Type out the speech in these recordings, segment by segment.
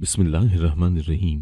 बिस्मिल्लाहिर्रहमानिर्रहीम।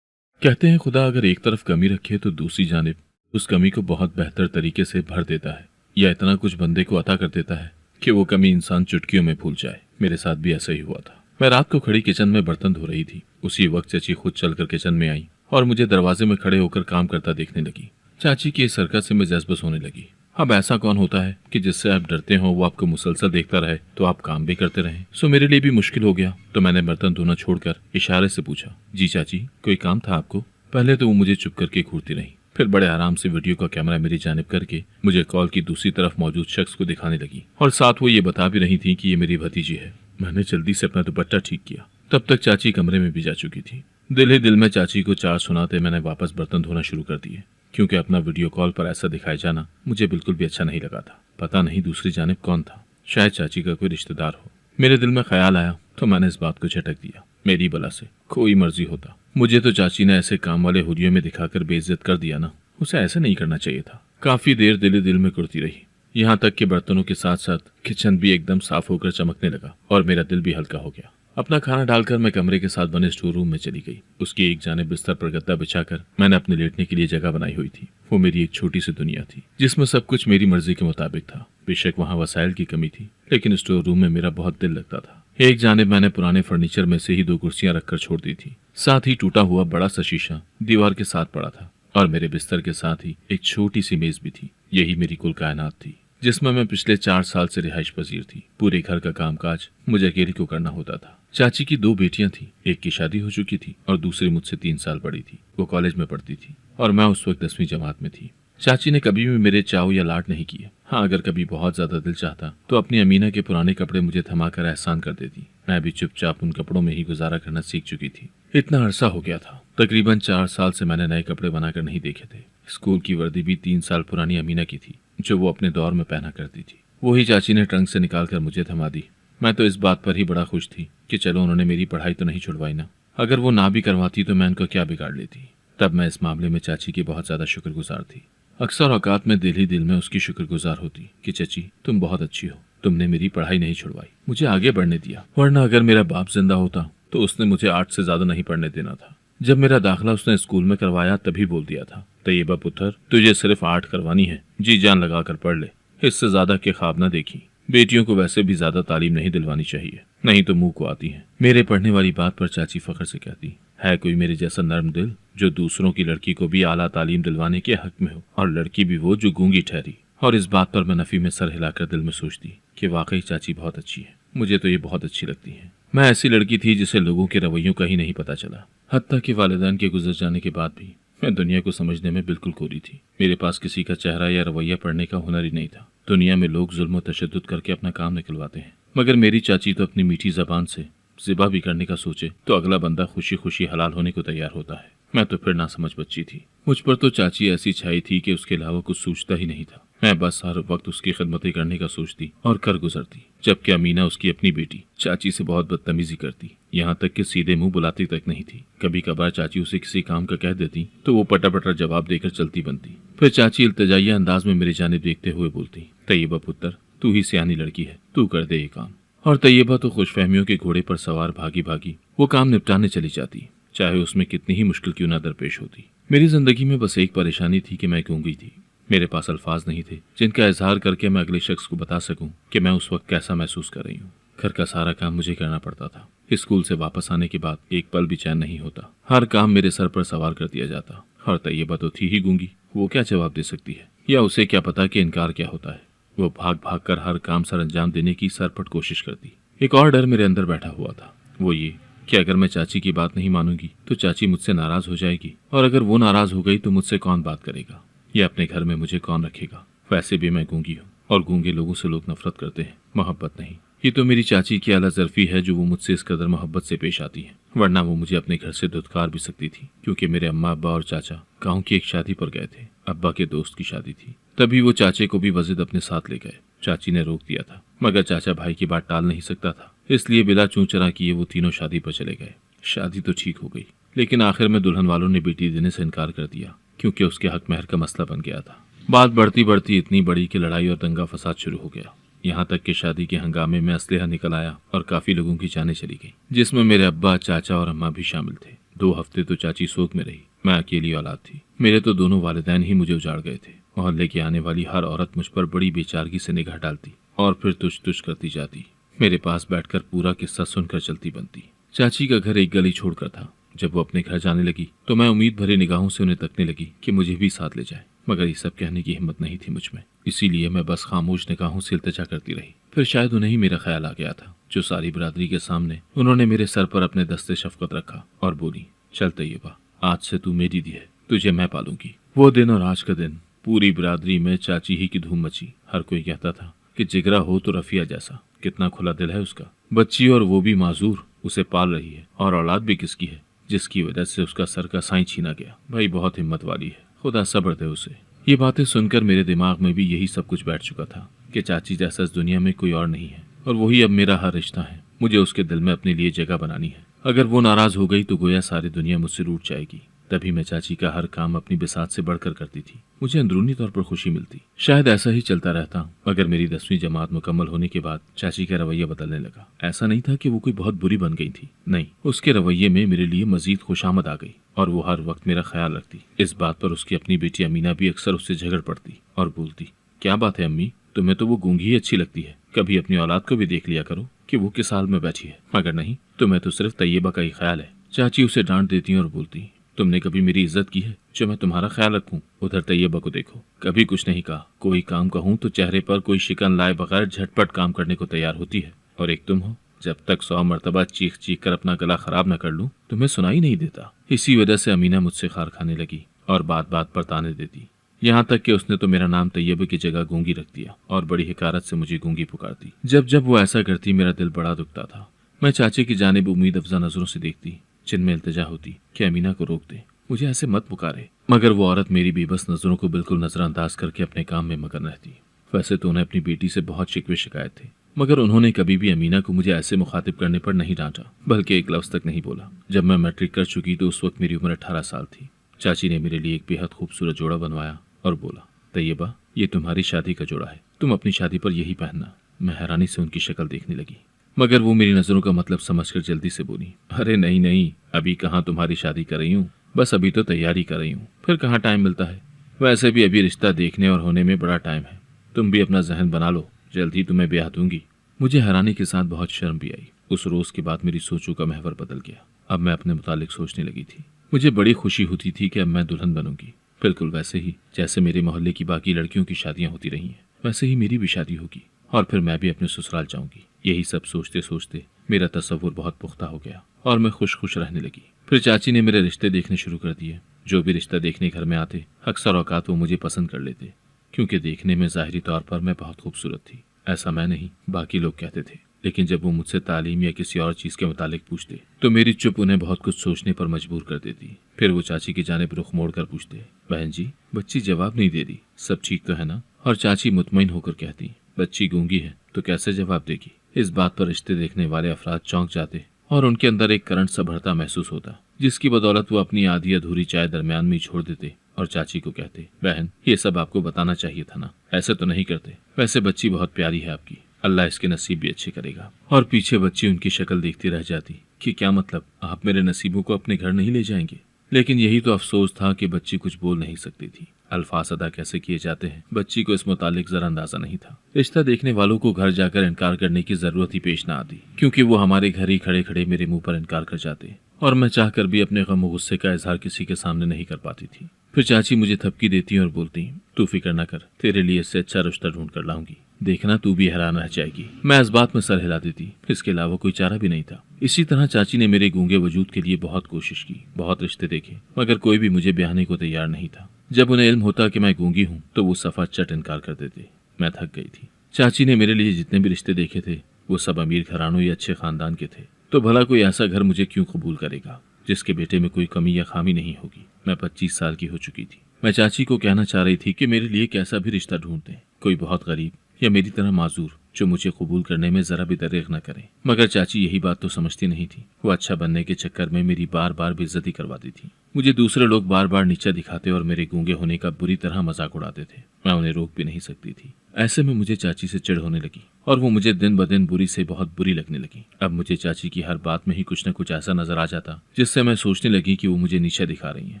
कहते हैं खुदा अगर एक तरफ कमी रखे तो दूसरी जानिब उस कमी को बहुत बेहतर तरीके से भर देता है, या इतना कुछ बंदे को अता कर देता है कि वो कमी इंसान चुटकियों में भूल जाए। मेरे साथ भी ऐसा ही हुआ था। मैं रात को खड़ी किचन में बर्तन धो रही थी। उसी वक्त चाची खुद चलकर किचन में आई और मुझे दरवाजे में खड़े होकर काम करता देखने लगी। चाची की इस हरकत से मैं जज्बस होने लगी। अब ऐसा कौन होता है कि जिससे आप डरते हो वो आपको मुसलसल देखता रहे तो आप काम भी करते रहें। सो मेरे लिए भी मुश्किल हो गया, तो मैंने बर्तन धोना छोड़कर इशारे से पूछा, जी चाची कोई काम था आपको? पहले तो वो मुझे चुप करके घूरती रही, फिर बड़े आराम से वीडियो का कैमरा मेरी जानिब करके मुझे कॉल की दूसरी तरफ मौजूद शख्स को दिखाने लगी, और साथ वो ये बता भी रही थी कि ये मेरी भतीजी है। मैंने जल्दी से अपना दुपट्टा ठीक किया। तब तक चाची कमरे में भी जा चुकी थी। दिल ही दिल में चाची को चार सुनाते मैंने वापस बर्तन धोना शुरू कर दिए, क्योंकि अपना वीडियो कॉल पर ऐसा दिखाया जाना मुझे बिल्कुल भी अच्छा नहीं लगा था। पता नहीं दूसरी जानिब कौन था, शायद चाची का कोई रिश्तेदार हो। मेरे दिल में ख्याल आया तो मैंने इस बात को झटक दिया। मेरी बला से कोई मर्जी होता, मुझे तो चाची ने ऐसे काम वाले हुरियों में दिखाकर बेइज्जत कर दिया ना। उसे ऐसा नहीं करना चाहिए था। काफी देर दिल में कुड़ती रही, यहाँ तक कि बर्तनों के साथ साथ किचन भी एकदम साफ होकर चमकने लगा और मेरा दिल भी हल्का हो गया। अपना खाना डालकर मैं कमरे के साथ बने स्टोर रूम में चली गई। उसकी एक जानिब बिस्तर पर गद्दा बिछाकर मैंने अपने लेटने के लिए जगह बनाई हुई थी। वो मेरी एक छोटी सी दुनिया थी जिसमें सब कुछ मेरी मर्जी के मुताबिक था। बेशक वहाँ वसाइल की कमी थी, लेकिन स्टोर रूम में मेरा बहुत दिल लगता था। एक जानिब मैंने पुराने फर्नीचर में से ही दो कुर्सियां रखकर छोड़ दी थी। साथ ही टूटा हुआ बड़ा सा शीशा दीवार के साथ पड़ा था, और मेरे बिस्तर के साथ ही एक छोटी सी मेज भी थी। यही मेरी कुल कायनात थी, जिसमें मैं पिछले 4 साल से रिहाइश पजीर थी। पूरे घर का कामकाज मुझे अकेले को करना होता था। चाची की 2 बेटियां थीं, एक की शादी हो चुकी थी और दूसरी मुझसे 3 साल बड़ी थी। वो कॉलेज में पढ़ती थी और मैं उस वक्त 10वीं जमात में थी। चाची ने कभी भी मेरे चाव या लाड नहीं किए। हाँ, अगर कभी बहुत ज्यादा दिल चाहता तो अपनी अमीना के पुराने कपड़े मुझे थमाकर एहसान कर देती। मैं भी चुपचाप उन कपड़ों में ही गुजारा करना सीख चुकी थी। इतना अरसा हो गया था, तकरीबन 4 साल से मैंने नए कपड़े बनाकर नहीं देखे थे। स्कूल की वर्दी भी 3 साल पुरानी अमीना की थी, जो वो अपने दौर में पहना करती थी। वही चाची ने ट्रंक से निकालकर मुझे थमा दी। मैं तो इस बात पर ही बड़ा खुश थी कि चलो उन्होंने मेरी पढ़ाई तो नहीं छुड़वाई ना। अगर वो ना भी करवाती तो मैं उनका क्या बिगाड़ लेती। तब मैं इस मामले में चाची की बहुत ज्यादा शुक्रगुजार थी। अक्सर औकात में दिल ही दिल में उसकी शुक्रगुजार होती कि चाची तुम बहुत अच्छी हो, तुमने मेरी पढ़ाई नहीं छुड़वाई, मुझे आगे बढ़ने दिया। वरना अगर मेरा बाप जिंदा होता तो उसने मुझे 8 से ज्यादा नहीं पढ़ने देना था। जब मेरा दाखिला उसने स्कूल में करवाया तभी बोल दिया था, तैयबा पुत्र तुझे सिर्फ 8 करवानी है, जी जान लगा कर पढ़ ले, इससे ज्यादा के ख्वाब न देखी। बेटियों को वैसे भी ज्यादा तालीम नहीं दिलवानी चाहिए, नहीं तो मुंह को आती है। मेरे पढ़ने वाली बात पर चाची फख्र से कहती, है कोई मेरे जैसा नर्म दिल जो दूसरों की लड़की को भी आला तालीम दिलवाने के हक में हो, और लड़की भी वो जो गूंगी ठहरी। और इस बात पर मैं नफी में सर हिलाकर दिल में सोचती कि वाकई चाची बहुत अच्छी है। मुझे तो ये बहुत अच्छी लगती है। मैं ऐसी लड़की थी जिसे लोगों के रवैयों का ही नहीं पता चला। हत्ता कि वालिदैन के गुजर जाने के बाद भी मैं दुनिया को समझने में बिल्कुल कोरी थी। मेरे पास किसी का चेहरा या रवैया पढ़ने का हुनर ही नहीं था। दुनिया में लोग जुल्म और तशद्दुद करके अपना काम निकलवाते हैं, मगर मेरी चाची तो अपनी मीठी जबान से ज़िबा भी करने का सोचे तो अगला बंदा खुशी खुशी हलाल होने को तैयार होता है। मैं तो फिर ना समझ बच्ची थी। मुझ पर तो चाची ऐसी छाई थी कि उसके अलावा कुछ सोचता ही नहीं था। मैं बस हर वक्त उसकी खिदमतें करने का सोचती और कर गुजरती, जबकि अमीना उसकी अपनी बेटी चाची से बहुत बदतमीजी करती, यहाँ तक कि सीधे मुंह बुलाती तक नहीं थी। कभी कभार चाची उसे किसी काम का कह देती तो वो पटा जवाब देकर चलती बनती। फिर चाची इल्तिजाइया अंदाज में मेरी जानिब देखते हुए बोलती, तैयबा पुत्र तू ही सियानी लड़की है, तू कर दे ये काम। और तैयबा तो खुशफहमियों के घोड़े पर सवार भागी भागी वो काम निपटाने चली जाती, चाहे उसमें कितनी ही मुश्किल क्यों न दरपेश होती। मेरी जिंदगी में बस एक परेशानी थी कि मैं गूंगी थी। मेरे पास अल्फाज नहीं थे जिनका इजहार करके मैं अगले शख्स को बता सकूं कि मैं उस वक्त कैसा महसूस कर रही हूँ। घर का सारा काम मुझे करना पड़ता था। स्कूल से वापस आने के बाद एक पल भी चैन नहीं होता। हर काम मेरे सर पर सवार कर दिया जाता। और तैयबा तो थी ही गूंगी, वो क्या जवाब दे सकती है, या उसे क्या पता कि इनकार क्या होता है। वो भाग भाग कर हर काम सर अंजाम देने की सरपट कोशिश करती। एक और डर मेरे अंदर बैठा हुआ था, वो ये कि अगर मैं चाची की बात नहीं मानूंगी तो चाची मुझसे नाराज हो जाएगी, और अगर वो नाराज हो गई तो मुझसे कौन बात करेगा, या अपने घर में मुझे कौन रखेगा। वैसे भी मैं गूंगी हूँ और गूंगे लोगों से लोग नफरत करते हैं, मोहब्बत नहीं। ये तो मेरी चाची की आला ज़र्फी है जो वो मुझसे इस कदर मोहब्बत से पेश आती है, वरना वो मुझे अपने घर से धुतकार भी सकती थी। क्योंकि मेरे अम्मा अब्बा और चाचा गाँव की एक शादी पर गए थे। अब्बा के दोस्त की शादी थी, तभी वो चाचे को भी वजिद अपने साथ ले गए। चाची ने रोक दिया था, मगर चाचा भाई की बात टाल नहीं सकता था, इसलिए बिला चूं चरा किए वो तीनों शादी पर चले गए। शादी तो ठीक हो गई, लेकिन आखिर में दुल्हन वालों ने बेटी देने से इनकार कर दिया, क्योंकि उसके हक महर का मसला बन गया था। बात बढ़ती बढ़ती इतनी बड़ी कि लड़ाई और दंगा फसाद शुरू हो गया। यहाँ तक कि शादी के हंगामे में असलहा निकल आया और काफी लोगों की जानें चली गई, जिसमें मेरे अब्बा, चाचा और अम्मा भी शामिल थे। 2 हफ्ते तो चाची सोग में रही। मैं अकेली औलाद थी। मेरे तो दोनों वालिदैन ही मुझे उजाड़ गए थे। मोहल्ले की आने वाली हर औरत मुझ पर बड़ी बेचारगी से निगाह डालती और फिर तुछ तुछ करती जाती। मेरे पास बैठकर पूरा किस्सा सुनकर चलती बनती। चाची का घर एक गली छोड़कर था। जब वो अपने घर जाने लगी तो मैं उम्मीद भरी निगाहों से उन्हें तकने लगी कि मुझे भी साथ ले जाए, मगर ये सब कहने की हिम्मत नहीं थी मुझ में। इसीलिए मैं बस खामोश निगाहों से इल्तिजा करती रही। फिर शायद उन्हें ही मेरा ख्याल आ गया था, जो सारी बरादरी के सामने उन्होंने मेरे सर पर अपने दस्ते शफकत रखा और बोली, चल तैयबा, आज से तू मेरी दी है, तुझे मैं पालूंगी। वो दिन और आज का दिन पूरी बरादरी में चाची ही की धूम मची। हर कोई कहता था कि जिगरा हो तो रफिया जैसा, कितना खुला दिल है उसका। बच्ची और वो भी माजूर उसे पाल रही है, और औलाद भी किसकी है जिसकी वजह से उसका सर का साईं छीना गया। भाई बहुत हिम्मत वाली है, खुदा सब्र दे उसे। ये बातें सुनकर मेरे दिमाग में भी यही सब कुछ बैठ चुका था कि चाची जैसा इस दुनिया में कोई और नहीं है, और वही अब मेरा हर रिश्ता है। मुझे उसके दिल में अपने लिए जगह बनानी है। अगर वो नाराज हो गई तो गोया सारी दुनिया मुझसे रूठ जाएगी। तभी मैं चाची का हर काम अपनी बिसात से बढ़कर करती थी। मुझे अंदरूनी तौर पर खुशी मिलती। शायद ऐसा ही चलता रहता मगर मेरी 10वीं जमात मुकम्मल होने के बाद चाची का रवैया बदलने लगा। ऐसा नहीं था कि वो कोई बहुत बुरी बन गई थी, नहीं, उसके रवैये में मेरे लिए मजीद खुशामद आ गई और वो हर वक्त मेरा ख्याल रखती। इस बात पर उसकी अपनी बेटी अमीना भी अक्सर उससे झगड़ पड़ती और बोलती, क्या बात है अम्मी, तुम्हें तो वो गूंगी ही अच्छी लगती है, कभी अपनी औलाद को भी देख लिया करो कि वो किस हाल में बैठी है। मगर नहीं, तुम्हें तो सिर्फ तैयबा का ही ख्याल है। चाची उसे डांट देती और बोलती, तुमने कभी मेरी इज्जत की है जो मैं तुम्हारा ख्याल रखूं? उधर तैयबा को देखो, कभी कुछ नहीं कहा। कोई काम कहूं तो चेहरे पर कोई शिकन लाए बगैर झटपट काम करने को तैयार होती है, और एक तुम हो, जब तक 100 मरतबा चीख चीख कर अपना गला खराब न कर लूं तुम्हें सुनाई नहीं देता। इसी वजह से अमीना मुझसे खार खाने लगी और बात बात पर ताने देती। यहाँ तक कि उसने तो मेरा नाम तैयबे की जगह गूंगी रख दिया और बड़ी हिकारत से मुझे गूंगी पुकारती। जब जब वो ऐसा करती मेरा दिल बड़ा दुखता था। मैं चाची की जानिब उम्मीद अफजा नजरों से देखती, जिनमें इल्तिजा होती कि अमीना को रोक दे, मुझे ऐसे मत पुकारे। मगर वो औरत मेरी बेबस नजरों को बिल्कुल नजरअंदाज करके अपने काम में मगन रहती। वैसे तो उन्हें अपनी बेटी से बहुत शिकवे शिकायत थे, मगर उन्होंने कभी भी अमीना को मुझे ऐसे मुखातिब करने पर नहीं डांटा, बल्कि एक लफ्ज तक नहीं बोला। जब मैं मैट्रिक कर चुकी तो उस वक्त मेरी उम्र 18 साल थी। चाची ने मेरे लिए एक बेहद खूबसूरत जोड़ा बनवाया और बोला, तैयबा, ये तुम्हारी शादी का जोड़ा है, तुम अपनी शादी पर यही पहनना। मैं हैरानी से उनकी शक्ल देखने लगी, मगर वो मेरी नजरों का मतलब समझकर जल्दी से बोली, अरे नहीं नहीं, अभी कहाँ तुम्हारी शादी कर रही हूँ, बस अभी तो तैयारी कर रही हूँ, फिर कहाँ टाइम मिलता है। वैसे भी अभी रिश्ता देखने और होने में बड़ा टाइम है। तुम भी अपना जहन बना लो, जल्दी तुम्हें ब्याह दूंगी। मुझे हैरानी के साथ बहुत शर्म भी आई। उस रोज के बाद मेरी सोचों का महवर बदल गया। अब मैं अपने मुतालिक सोचने लगी थी। मुझे बड़ी खुशी होती थी कि अब मैं दुल्हन बनूंगी, बिल्कुल वैसे ही जैसे मेरे मोहल्ले की बाकी लड़कियों की शादियां होती रही हैं, वैसे ही मेरी भी शादी होगी और फिर मैं भी अपने ससुराल जाऊंगी। यही सब सोचते सोचते मेरा तसव्वुर बहुत पुख्ता हो गया और मैं खुश खुश रहने लगी। फिर चाची ने मेरे रिश्ते देखने शुरू कर दिए। जो भी रिश्ता देखने घर में आते, अक्सर औकात वो मुझे पसंद कर लेते, क्योंकि देखने में जाहिरी तौर पर मैं बहुत खूबसूरत थी। ऐसा मैं नहीं, बाकी लोग कहते थे। लेकिन जब वो मुझसे तालीम या किसी और चीज के मुतालिक पूछते तो मेरी चुप उन्हें बहुत कुछ सोचने पर मजबूर कर देती। फिर वो चाची की जानिब रुख मोड़ कर पूछते, बहन जी, बच्ची जवाब नहीं दे रही, सब ठीक तो है ना? और चाची मुतमईन होकर कहती, बच्ची गूंगी है तो कैसे जवाब देगी? इस बात पर रिश्ते देखने वाले अफराद चौंक जाते और उनके अंदर एक करंट सा भरता महसूस होता, जिसकी बदौलत वो अपनी आधी अधूरी चाय दरमियान में ही छोड़ देते और चाची को कहते, बहन, ये सब आपको बताना चाहिए था ना, ऐसे तो नहीं करते। वैसे बच्ची बहुत प्यारी है आपकी, अल्लाह इसके नसीब भी अच्छे करेगा। और पीछे बच्ची उनकी शक्ल देखती रह जाती कि क्या मतलब, आप मेरे नसीबों को अपने घर नहीं ले जाएंगे? लेकिन यही तो अफसोस था कि बच्ची कुछ बोल नहीं सकती थी। अल्फाज अदा कैसे किए जाते हैं, बच्ची को इस मुतालिक जरा अंदाजा नहीं था। रिश्ता देखने वालों को घर जाकर इनकार करने की जरूरत ही पेश न आती, क्योंकि वो हमारे घर ही खड़े खड़े मेरे मुंह पर इनकार कर जाते और मैं चाहकर भी अपने गम और गुस्से का इजहार किसी के सामने नहीं कर पाती थी। फिर चाची मुझे थपकी देती और बोलती, तू फिक्र न कर, तेरे लिए इससे अच्छा रिश्ता ढूंढ कर लाऊंगी, देखना तू भी हैरान रह जाएगी। मैं इस बात में सर हिला देती, इसके अलावा कोई चारा भी नहीं था। इसी तरह चाची ने मेरे गूंगे वजूद के लिए बहुत कोशिश की, बहुत रिश्ते देखे, मगर कोई भी मुझे ब्याहने को तैयार नहीं था। जब उन्हें इल्म होता कि मैं गूंगी हूँ तो वो सफा चट इनकार कर देते। मैं थक गई थी। चाची ने मेरे लिए जितने भी रिश्ते देखे थे वो सब अमीर घरानों या अच्छे खानदान के थे, तो भला कोई ऐसा घर मुझे क्यों कबूल करेगा जिसके बेटे में कोई कमी या खामी नहीं होगी। मैं 25 साल की हो चुकी थी। मैं चाची को कहना चाह रही थी कि मेरे लिए कैसा भी रिश्ता ढूंढ दें, कोई बहुत गरीब या मेरी तरह माजूर, जो मुझे कबूल करने में जरा भी दरेग न करे। मगर चाची यही बात तो समझती नहीं थी। वो अच्छा बनने के चक्कर में मेरी बार बार बेइज्जती करवाती थी। मुझे दूसरे लोग बार बार नीचा दिखाते और मेरे गूंगे होने का बुरी तरह मजाक उड़ाते थे। मैं उन्हें रोक भी नहीं सकती थी। ऐसे में मुझे चाची से चिढ़ होने लगी और वो मुझे दिन ब दिन बुरी से बहुत बुरी लगने लगी। अब मुझे चाची की हर बात में ही कुछ न कुछ ऐसा नजर आ जाता जिससे मैं सोचने लगी कि वो मुझे नीचा दिखा रही हैं,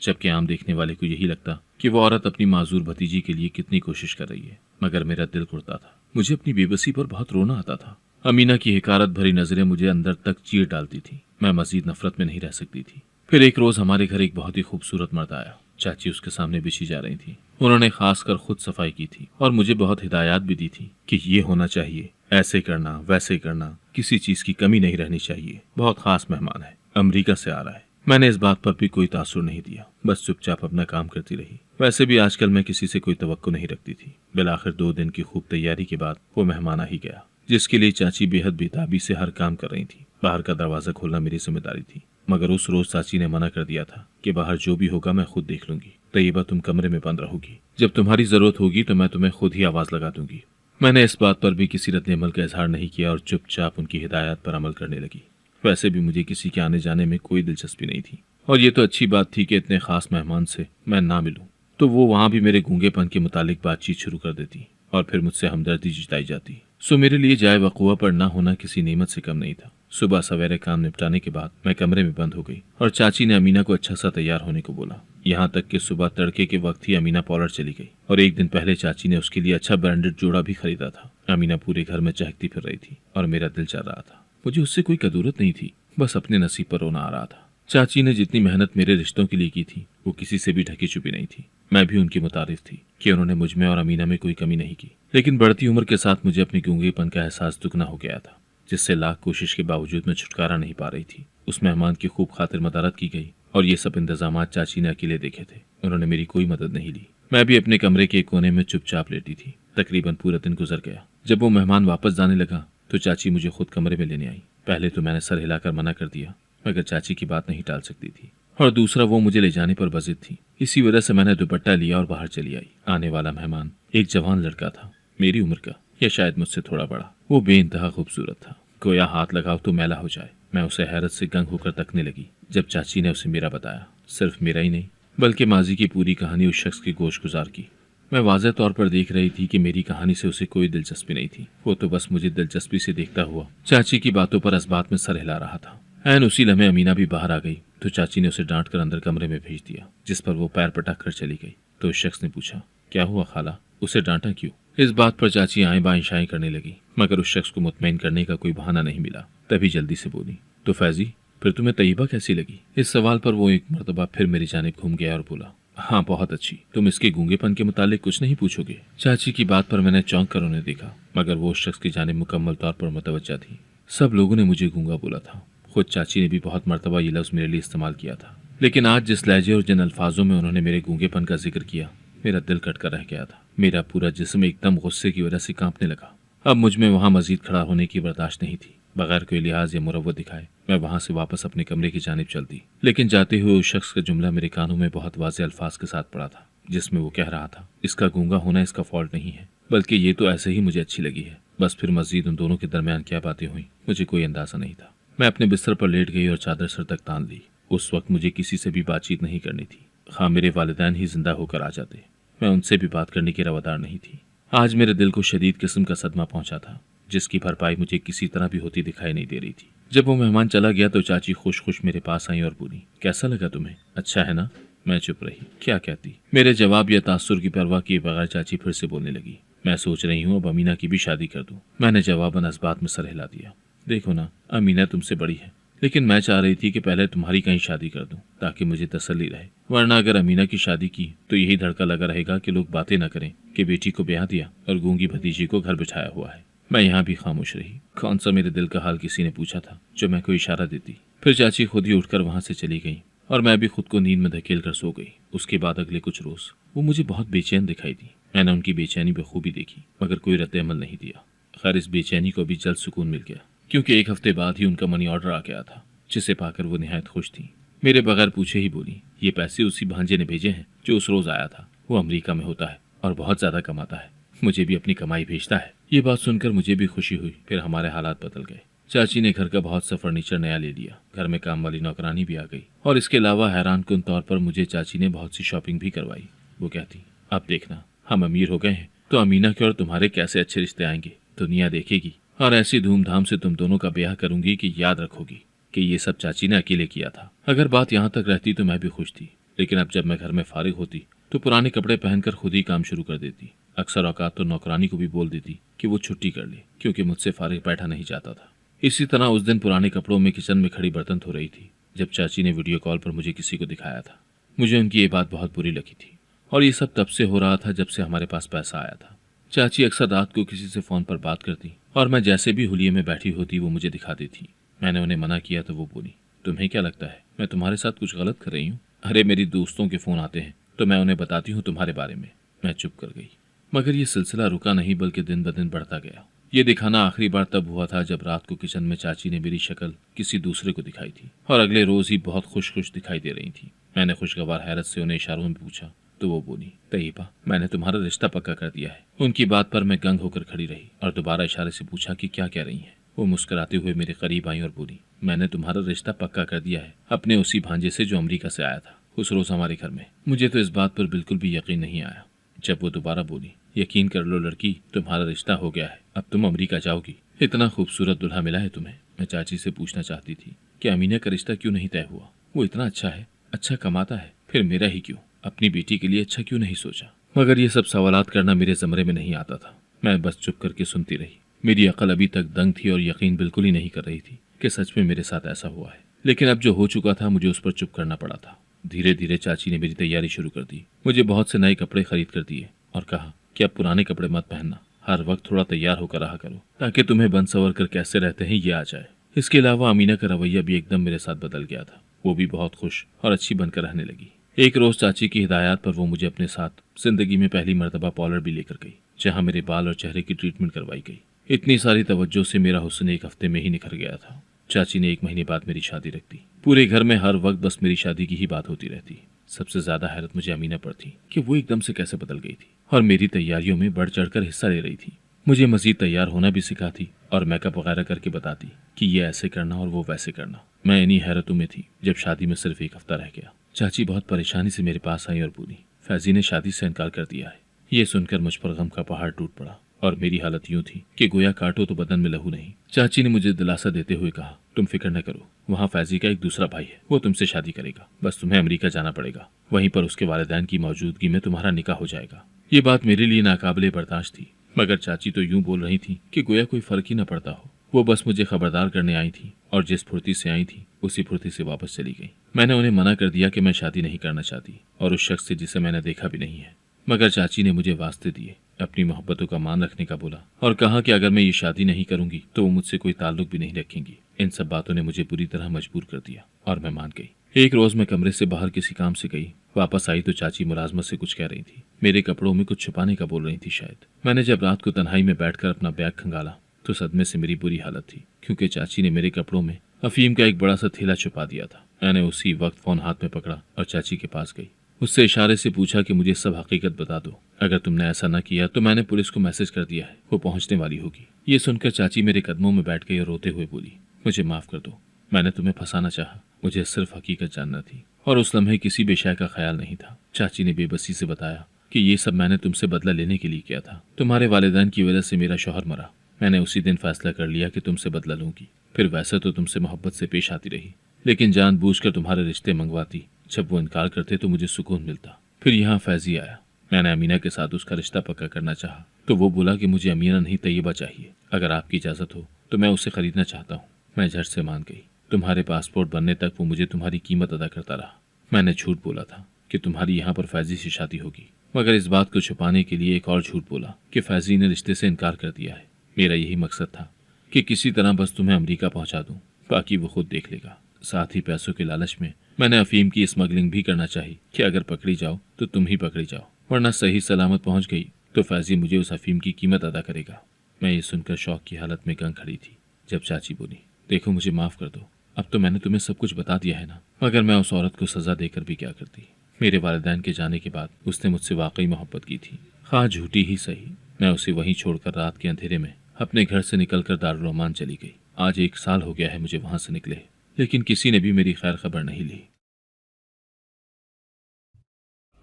जबकि आम देखने वाले को यही लगता कि वो औरत अपनी माजूर भतीजी के लिए कितनी कोशिश कर रही है। मगर मेरा दिल कुड़ता था, मुझे अपनी बेबसी पर बहुत रोना आता था। अमीना की हिकारत भरी नजरें मुझे अंदर तक चीर डालती थी। मैं मजीद नफरत में नहीं रह सकती थी। फिर एक रोज हमारे घर एक बहुत ही खूबसूरत मर्द आया। चाची उसके सामने बिछी जा रही थी। उन्होंने खास कर खुद सफाई की थी और मुझे बहुत हिदायत भी दी थी कि ये होना चाहिए, ऐसे करना, वैसे करना, किसी चीज की कमी नहीं रहनी चाहिए। बहुत खास मेहमान है, अमेरिका से आ रहा है। मैंने इस बात पर भी कोई तासुर नहीं दिया, बस चुपचाप अपना काम करती रही। वैसे भी आजकल मैं किसी से कोई तवक्को नहीं रखती थी। बिलाखिर 2 दिन की खूब तैयारी के बाद वो मेहमान आ ही गया, जिसके लिए चाची बेहद बेताबी से हर काम कर रही थी। बाहर का दरवाजा खोलना मेरी जिम्मेदारी थी, मगर उस रोज चाची ने मना कर दिया था कि बाहर जो भी होगा मैं खुद देख लूंगी। तैयबा तुम कमरे में बंद रहोगी, जब तुम्हारी जरूरत होगी तो मैं तुम्हें खुद ही आवाज लगा दूंगी। मैंने इस बात पर भी किसी रद्द-ए-अमल का इजहार नहीं किया और चुपचाप उनकी हिदायत पर अमल करने लगी। वैसे भी मुझे किसी के आने जाने में कोई दिलचस्पी नहीं थी और ये तो अच्छी बात थी कि इतने खास मेहमान से मैं ना मिलूं तो वो वहां भी मेरे गूंगेपन के मुतालिक बातचीत शुरू कर देती और फिर मुझसे हमदर्दी जताई जाती। सो मेरे लिए जाए वक़ुआ पर ना होना किसी नेमत से कम नहीं था। सुबह सवेरे काम निपटाने के बाद मैं कमरे में बंद हो गई और चाची ने अमीना को अच्छा सा तैयार होने को बोला। यहाँ तक कि सुबह तड़के के वक्त ही अमीना पार्लर चली गई और एक दिन पहले चाची ने उसके लिए अच्छा ब्रांडेड जोड़ा भी खरीदा था। अमीना पूरे घर में चहकती फिर रही थी और मेरा दिल चल रहा था। मुझे उससे कोई कदूरत नहीं थी, बस अपने नसीब पर रोना आ रहा था। चाची ने जितनी मेहनत मेरे रिश्तों के लिए की थी वो किसी से भी ढकी छुपी नहीं थी। मैं भी उनकी मुतारिफ थी कि उन्होंने मुझ में और अमीना में कोई कमी नहीं की। लेकिन बढ़ती उम्र के साथ मुझे अपने गूंगेपन का एहसास दुगना हो गया था, जिससे लाख कोशिश के बावजूद मैं छुटकारा नहीं पा रही थी। उस मेहमान की खूब खातिर मदारत की गई और ये सब इंतजामात चाची ने अकेले देखे थे। उन्होंने मेरी कोई मदद नहीं ली। मैं भी अपने कमरे के एक कोने में चुपचाप लेटी थी। तकरीबन पूरा दिन गुजर गया। जब वो मेहमान वापस जाने लगा तो चाची मुझे खुद कमरे में लेने आई। पहले तो मैंने सर हिलाकर मना कर दिया, मगर चाची की बात नहीं टाल सकती थी और दूसरा वो मुझे ले जाने पर बजिद थी। इसी वजह से मैंने दुपट्टा लिया और बाहर चली आई। आने वाला मेहमान एक जवान लड़का था, मेरी उम्र का या शायद मुझसे थोड़ा बड़ा। वो बेइंतहा खूबसूरत था, गोया हाथ लगाओ तो मैला हो जाए। मैं उसे हैरत से गंग होकर तकने लगी जब चाची ने उसे मेरा बताया। सिर्फ मेरा ही नहीं बल्कि माजी की पूरी कहानी उस शख्स की गोश गुजार की। मैं वाज़ेह तौर पर देख रही थी कि मेरी कहानी से उसे कोई दिलचस्पी नहीं थी। वो तो बस मुझे दिलचस्पी से देखता हुआ चाची की बातों पर असबात में सर हिला रहा था। ऐन उसी लम्हे अमीना भी बाहर आ गई तो चाची ने उसे डांट कर अंदर कमरे में भेज दिया, जिस पर वो पैर पटक कर चली गई। तो उस शख्स ने पूछा, क्या हुआ खाला, उसे डांटा क्यों? इस बात पर चाची आएं बाएं शाएं करने लगी, मगर उस शख्स को मुतमईन करने का कोई बहाना नहीं मिला। तभी जल्दी से बोली, तो फैजी फिर तुम्हें तैयबा कैसी लगी? इस सवाल पर वो एक मरतबा फिर मेरी जानिब घूम गया और बोला, हाँ बहुत अच्छी। तुम इसके गूंगेपन के मुतालिक कुछ नहीं पूछोगे? चाची की बात पर मैंने चौंक कर उन्हें देखा, मगर वो उस शख्स की जानिब मुकम्मल तौर पर मुतवज्जा थी। सब लोगों ने मुझे गूंगा बोला था। खुद चाची ने भी बहुत मरतबा ये लफ्ज़ मेरे लिए इस्तेमाल किया था, लेकिन आज जिस लहजे और जिन अल्फाजों में उन्होंने मेरे गूंगेपन का जिक्र किया, मेरा दिल कट कर रह गया था। मेरा पूरा जिस्म एकदम गुस्से की वजह से कांपने लगा। अब मुझ में वहां मजीद खड़ा होने की बर्दाश्त नहीं थी। बगैर कोई लिहाज या मुरव्वत दिखाए मैं वहां से वापस अपने कमरे की जानिब चल दी। लेकिन जाते हुए उस शख्स का जुमला मेरे कानों में बहुत वाज़ेह अल्फाज के साथ पड़ा था, जिसमें वो कह रहा था, इसका गूंगा होना इसका फॉल्ट नहीं है, बल्कि ये तो ऐसे ही मुझे अच्छी लगी है। बस फिर मजीद उन दोनों के दरमियान क्या बातें हुई मुझे कोई अंदाजा नहीं था। मैं अपने बिस्तर पर लेट गई और चादर सर तक तान ली। उस वक्त मुझे किसी से भी बातचीत नहीं करनी थी। हाँ, मेरे वालिदैन ही जिंदा होकर आ जाते, मैं उनसे भी बात करने की रवादार नहीं थी। आज मेरे दिल को शदीद किस्म का सदमा पहुंचा था, जिसकी भरपाई मुझे किसी तरह भी होती दिखाई नहीं दे रही थी। जब वो मेहमान चला गया तो चाची खुश खुश मेरे पास आई और बोली, कैसा लगा तुम्हें? अच्छा है ना? मैं चुप रही, क्या कहती। मेरे जवाब या तासुर की परवाह किए बगैर चाची फिर से बोलने लगी, मैं सोच रही हूँ अब अमीना की भी शादी कर दूँ। मैंने जवाबन इस बात में सर हिला दिया, देखो ना, अमीना तुमसे बड़ी है, लेकिन मैं चाह रही थी कि पहले तुम्हारी कहीं शादी कर दूं ताकि मुझे तसल्ली रहे, वरना अगर अमीना की शादी की तो यही धड़का लगा रहेगा कि लोग बातें न करें कि बेटी को ब्याह दिया और गूंगी भतीजी को घर बिठाया हुआ है। मैं यहाँ भी खामोश रही। कौन सा मेरे दिल का हाल किसी ने पूछा था जो मैं कोई इशारा देती। फिर चाची खुद ही उठकर वहां से चली गई और मैं भी खुद को नींद में धकेल कर सो गई। उसके बाद अगले कुछ रोज वो मुझे बहुत बेचैन दिखाई दी। मैंने उनकी बेचैनी बखूबी देखी, मगर कोई रद्द-ए-अमल नहीं दिया। खैर, इस बेचैनी को भी जल्द सुकून मिल गया, क्योंकि एक हफ्ते बाद ही उनका मनी ऑर्डर आ गया था, जिसे पाकर वो निहायत खुश थी। मेरे बगैर पूछे ही बोली, ये पैसे उसी भांजे ने भेजे हैं जो उस रोज आया था। वो अमेरिका में होता है और बहुत ज्यादा कमाता है, मुझे भी अपनी कमाई भेजता है। ये बात सुनकर मुझे भी खुशी हुई। फिर हमारे हालात बदल गए। चाची ने घर का बहुत सा फर्नीचर नया ले लिया, घर में काम वाली नौकरानी भी आ गई और इसके अलावा हैरानकुन तौर पर मुझे चाची ने बहुत सी शॉपिंग भी करवाई। वो कहती, अब देखना, हम अमीर हो गए हैं तो अमीना के और तुम्हारे कैसे अच्छे रिश्ते आएंगे दुनिया देखेगी, और ऐसी धूमधाम से तुम दोनों का ब्याह करूंगी कि याद रखोगी कि ये सब चाची ने अकेले किया था। अगर बात यहाँ तक रहती तो मैं भी खुश थी, लेकिन अब जब मैं घर में फारिग होती तो पुराने कपड़े पहनकर खुद ही काम शुरू कर देती। अक्सर औकात तो नौकरानी को भी बोल देती कि वो छुट्टी कर ले, क्योंकि मुझसे फारिग बैठा नहीं जाता था। इसी तरह उस दिन पुराने कपड़ों में किचन में खड़ी बर्तन धो रही थी जब चाची ने वीडियो कॉल पर मुझे किसी को दिखाया था। मुझे उनकी ये बात बहुत बुरी लगी थी, और ये सब तब से हो रहा था जब से हमारे पास पैसा आया था। चाची अक्सर रात को किसी से फोन पर बात करती, और मैं जैसे भी हुलिये में बैठी होती वो मुझे दिखा देती। मैंने उन्हें मना किया तो वो बोली, तुम्हें क्या लगता है मैं तुम्हारे साथ कुछ गलत कर रही हूँ? अरे मेरी दोस्तों के फोन आते हैं तो मैं उन्हें बताती हूँ तुम्हारे बारे में। मैं चुप कर गई, मगर ये सिलसिला रुका नहीं बल्कि दिन ब दिन बढ़ता गया। ये दिखाना आखिरी बार तब हुआ था जब रात को किचन में चाची ने मेरी शक्ल किसी दूसरे को दिखाई थी, और अगले रोज ही बहुत खुश खुश दिखाई दे रही थी। मैंने खुशगवार हैरत से उन्हें इशारों में पूछा तो वो बोली, तैयबा मैंने तुम्हारा रिश्ता पक्का कर दिया है। उनकी बात पर मैं गंग होकर खड़ी रही और दोबारा इशारे से पूछा कि क्या कह रही हैं। वो मुस्कुराते हुए मेरे करीब आई और बोली, मैंने तुम्हारा रिश्ता पक्का कर दिया है अपने उसी भांजे से जो अमेरिका से आया था उस रोज हमारे घर में। मुझे तो इस बात पर बिल्कुल भी यकीन नहीं आया। जब वो दोबारा बोली, यकीन कर लो लड़की, तुम्हारा रिश्ता हो गया है, अब तुम अमेरिका जाओगी। इतना खूबसूरत दुल्हा मिला है तुम्हें। मैं चाची से पूछना चाहती थी कि अमीना का रिश्ता क्यों नहीं तय हुआ? वो इतना अच्छा है, अच्छा कमाता है, फिर मेरा ही क्यों? अपनी बेटी के लिए अच्छा क्यों नहीं सोचा? मगर ये सब सवालात करना मेरे ज़मरे में नहीं आता था। मैं बस चुप करके सुनती रही। मेरी अकल अभी तक दंग थी और यकीन बिल्कुल ही नहीं कर रही थी कि सच में मेरे साथ ऐसा हुआ है। लेकिन अब जो हो चुका था मुझे उस पर चुप करना पड़ा था। धीरे धीरे चाची ने मेरी तैयारी शुरू कर दी। मुझे बहुत से नए कपड़े खरीद कर दिए और कहा कि अब पुराने कपड़े मत पहनना, हर वक्त थोड़ा तैयार होकर रहा करो ताकि तुम्हें बन सवर कर कैसे रहते हैं ये आ जाए। इसके अलावा अमीना का रवैया भी एकदम मेरे साथ बदल गया था। वो भी बहुत खुश और अच्छी बनकर रहने लगी। एक रोज चाची की हिदायत पर वो मुझे अपने साथ जिंदगी में पहली मर्तबा पार्लर भी लेकर गई, जहाँ मेरे बाल और चेहरे की ट्रीटमेंट करवाई गई। इतनी सारी तवज्जो से मेरा हुस्न एक हफ्ते में ही निखर गया था। चाची ने 1 महीने बाद मेरी शादी रख दी। पूरे घर में हर वक्त बस मेरी शादी की ही बात होती रहती। सबसे ज्यादा हैरत मुझे अमीना पर थी कि वो एकदम से कैसे बदल गई थी और मेरी तैयारियों में बढ़ चढ़कर हिस्सा ले रही थी। मुझे मजीद तैयार होना भी सिखाती और मेकअप वगैरह करके बताती कि ये ऐसे करना और वो वैसे करना। मैं इन्हीं हैरतों में थी जब शादी में सिर्फ 1 हफ्ता रह गया। चाची बहुत परेशानी से मेरे पास आई और बोली, फैजी ने शादी से इनकार कर दिया है। ये सुनकर मुझ पर गम का पहाड़ टूट पड़ा और मेरी हालत यूं थी कि गोया काटो तो बदन में लहू नहीं। चाची ने मुझे दिलासा देते हुए कहा, तुम फिक्र न करो, वहाँ फैजी का एक दूसरा भाई है, वो तुमसे शादी करेगा। बस तुम्हें अमेरिका जाना पड़ेगा, वहीं पर उसके वालिदैन की मौजूदगी में तुम्हारा निकाह हो जाएगा। ये बात मेरे लिए नाकाबिले बर्दाश्त थी, मगर चाची तो यूं बोल रही थी कि गोया कोई फर्क ही न पड़ता हो। वो बस मुझे खबरदार करने आई थी और जिस फुर्ती से आई थी उसी फुर्ती से वापस चली गई। मैंने उन्हें मना कर दिया कि मैं शादी नहीं करना चाहती और उस शख्स से जिसे मैंने देखा भी नहीं है। मगर चाची ने मुझे वास्ते दिए, अपनी मोहब्बतों का मान रखने का बोला और कहा कि अगर मैं ये शादी नहीं करूंगी तो वो मुझसे कोई ताल्लुक भी नहीं रखेंगी। इन सब बातों ने मुझे बुरी तरह मजबूर कर दिया और मैं मान गई। एक रोज मैं कमरे से बाहर किसी काम से गई, वापस आई तो चाची मुलाजमत से कुछ कह रही थी। मेरे कपड़ों में कुछ छुपाने का बोल रही थी शायद। मैंने जब रात को तन्हाई में बैठकर अपना बैग खंगाला तो सदमे से मेरी बुरी हालत थी, क्योंकि चाची ने मेरे कपड़ों में अफीम का एक बड़ा सा थैला छुपा दिया था। मैंने उसी वक्त फोन हाथ में पकड़ा और चाची के पास गई। उससे इशारे से पूछा कि मुझे सब हकीकत बता दो। अगर तुमने ऐसा न किया तो मैंने पुलिस को मैसेज कर दिया है, वो पहुंचने वाली होगी। ये सुनकर चाची मेरे कदमों में बैठ गई और रोते हुए बोली, मुझे माफ कर दो, मैंने तुम्हें फंसाना चाहा, मुझे सिर्फ हकीकत जानना थी और उस लम्हे किसी बेशय का ख्याल नहीं था। चाची ने बेबसी से बताया कि ये सब मैंने तुमसे बदला लेने के लिए किया था। तुम्हारे वालिदैन की वजह से मेरा शौहर मरा। मैंने उसी दिन फैसला कर लिया कि तुमसे बदला लूंगी। फिर वैसे तो तुमसे मोहब्बत से पेश आती रही, लेकिन जानबूझकर तुम्हारे रिश्ते मंगवाती। जब वो इनकार करते तो मुझे सुकून मिलता। फिर यहाँ फैजी आया। मैंने अमीना के साथ उसका रिश्ता पक्का करना चाहा तो वो बोला कि मुझे अमीना नहीं तैयबा चाहिए। अगर आपकी इजाज़त हो तो मैं उसे खरीदना चाहता हूँ। मैं झट से मान गई। तुम्हारे पासपोर्ट बनने तक वो मुझे तुम्हारी कीमत अदा करता रहा। मैंने झूठ बोला था कि तुम्हारी यहाँ पर फैजी से शादी होगी, मगर इस बात को छुपाने के लिए एक और झूठ बोला कि फैजी ने रिश्ते से इनकार कर दिया है। मेरा यही मकसद था कि किसी तरह बस तुम्हें अमेरिका पहुंचा दूं, बाकी वो खुद देख लेगा। साथ ही पैसों के लालच में मैंने अफीम की स्मगलिंग भी करना चाहिए कि अगर पकड़ी जाओ तो तुम ही पकड़ी जाओ, वरना सही सलामत पहुंच गई तो फैजी मुझे उस अफीम की कीमत अदा करेगा। मैं ये सुनकर शौक की हालत में गंग खड़ी थी जब चाची बोली, देखो मुझे माफ कर दो, अब तो मैंने तुम्हें सब कुछ बता दिया है ना। मगर मैं उस औरत को सजा देकर भी क्या करती। मेरे वालिदैन के जाने के बाद उसने मुझसे वाकई मोहब्बत की थी, खा झूठी ही सही। मैं उसे वहीं छोड़कर रात के अंधेरे में अपने घर से निकलकर दारुल अमान चली गई। आज 1 साल हो गया है मुझे वहां से निकले, लेकिन किसी ने भी मेरी खैर खबर नहीं ली।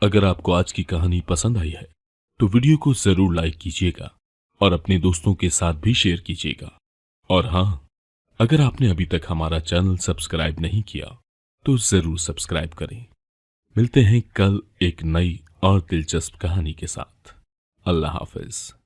अगर आपको आज की कहानी पसंद आई है तो वीडियो को जरूर लाइक कीजिएगा और अपने दोस्तों के साथ भी शेयर कीजिएगा। और हाँ, अगर आपने अभी तक हमारा चैनल सब्सक्राइब नहीं किया तो जरूर सब्सक्राइब करें। मिलते हैं कल एक नई और दिलचस्प कहानी के साथ। अल्लाह हाफिज।